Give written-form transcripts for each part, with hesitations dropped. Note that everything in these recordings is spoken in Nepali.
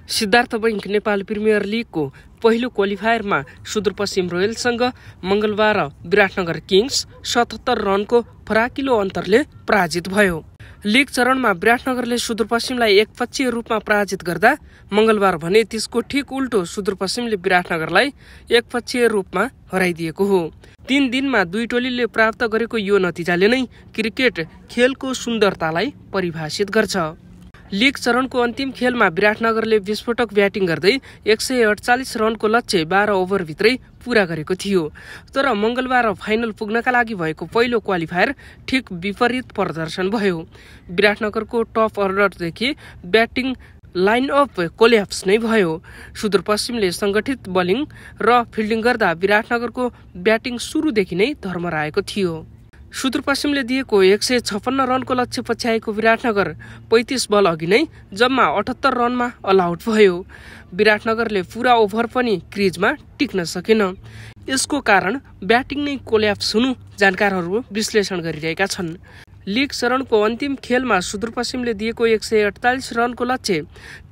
सिद्धार्थ बैंक नेपाल प्रिमियर लिगको पहिलो क्वालिफायरमा सुदूरपश्चिम रोयल्ससँग मंगलबार विराटनगर किङ्स 77 रनको फराकिलो अन्तरले पराजित भयो। लीग चरणमा विराटनगरले सुदूरपश्चिमलाई एकपक्षीय रूपमा पराजित गर्दा मंगलबार भने त्यसको ठिक उल्टो सुदूरपश्चिमले विराटनगरलाई एकपक्षीय रूपमा हराइदिएको हो। 3 दिनमा दुई टोलीले प्राप्त गरेको यो नतिजाले नै क्रिकेट खेलको सुन्दरतालाई परिभाषित गर्छ। लीग चरणको अन्तिम खेलमा विराटनगरले विस्फोटक ब्याटिङ गर्दै 148 रनको लक्ष्य 12 ओभरभित्रै पूरा गरेको थियो। तर मंगलबार फाइनल पुग्नका लागि भएको पहिलो क्वालिफायर ठिक विपरीत प्रदर्शन भयो। विराटनगरको टप अर्डरदेखि ब्याटिङ लाइनअप कोल्याप्स नै भयो। सुदूरपश्चिमले संगठित बलिङ र फिल्डिङ गर्दा विराटनगरको ब्याटिङ सुरुदेखि नै धर्मराएको थियो। सुदूरपश्चिमले दिएको 156 रनको लक्ष्य पछ्याएको विराटनगर 35 बल अघि नै जम्मा 78 रनमा अल आउट भयो। विराटनगरले पूरा ओभर पनि क्रिजमा टिक्न सकेन। यसको कारण ब्याटिङ नै कोल्याप्स हुनु जानकारहरू विश्लेषण गरिरहेका छन्। लीग चरणको अन्तिम खेलमा सुदूरपश्चिमले दिएको 148 रनको लक्ष्य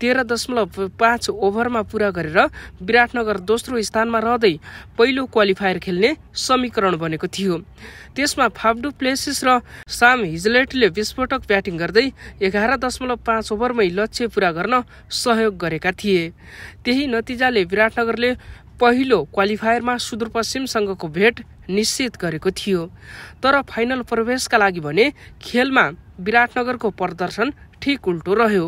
13.5 ओभरमा पूरा गरेर विराटनगर दोस्रो स्थानमा रहँदै पहिलो क्वालिफायर खेल्ने समीकरण बनेको थियो। त्यसमा फाफ डु प्लेसिस र साम हिजलेटले विस्फोटक ब्याटिङ गर्दै 11.5 ओभरमै लक्ष्य पूरा गर्न सहयोग गरेका थिए। त्यही नतिजाले विराटनगरले पहिलो क्वालिफायरमा सुदूरपश्चिमसँगको भेट निश्चित गरेको थियो। तर फाइनल प्रवेशका लागि भने खेलमा विराटनगरको प्रदर्शन ठिक उल्टो रह्यो।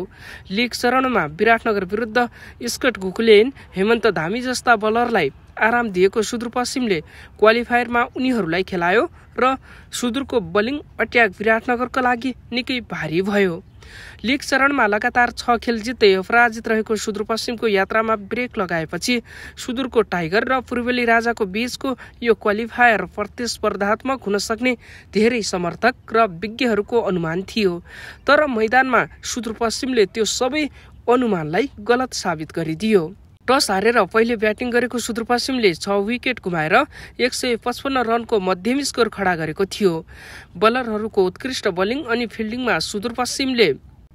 लीग चरणमा विराटनगर विरुद्ध स्कट गुकुलेन, हेमन्त धामी जस्ता बलरलाई आराम दिएको सुदूरपश्चिमले क्वालिफायरमा उनीहरूलाई खेलायो र सुदूरको बलिङ अट्याक विराटनगरको लागि निकै भारी भयो। लीग चरणमा लगातार 6 खेल जित्दै अपराजित रहेको सुदूरपश्चिमको यात्रामा ब्रेक लगाएपछि सुदूरको टाइगर र पूर्वेली राजाको बीचको यो क्वालिफायर प्रतिस्पर्धात्मक हुन सक्ने धेरै समर्थक र विज्ञहरूको अनुमान थियो। तर मैदानमा सुदूरपश्चिमले त्यो सबै अनुमानलाई गलत साबित गरिदियो। टस हारेर पहिले ब्याटिङ गरेको सुदूरपश्चिमले 6 विकेट गुमाएर 155 रनको मध्यम स्कोर खडा गरेको थियो। बलरहरूको उत्कृष्ट बलिङ अनि फिल्डिङमा सुदूरपश्चिमले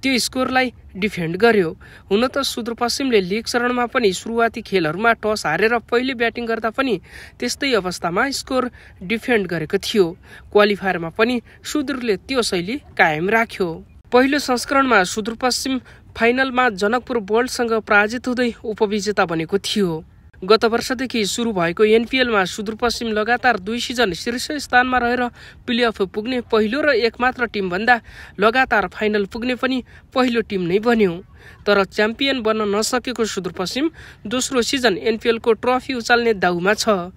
त्यो स्कोरलाई डिफेन्ड गर्यो। हुन त सुदूरपश्चिमले लीग चरणमा पनि सुरुवाती खेलहरूमा टस हारेर पहिले ब्याटिङ गर्दा पनि त्यस्तै अवस्थामा स्कोर डिफेन्ड गरेको थियो। क्वालिफायरमा पनि सुदूरले त्यो शैली कायम राख्यो। पहिलो संस्करणमा सुदूरपश्चिम फाइनलमा जनकपुर बोल्टसँग पराजित हुँदै उपविजेता बनेको थियो। गत वर्षदेखि सुरु भएको एनपिएलमा सुदूरपश्चिम लगातार 2 सिजन शीर्ष स्थानमा रहेर प्लेअफ पुग्ने पहिलो र एकमात्र टिम भन्दा लगातार फाइनल पुग्ने पनि पहिलो टिम नै बन्यो। तर च्याम्पियन बन्न नसकेको सुदूरपश्चिम दोस्रो सिजन एनपिएलको ट्रफी उचाल्ने दाउमा छ।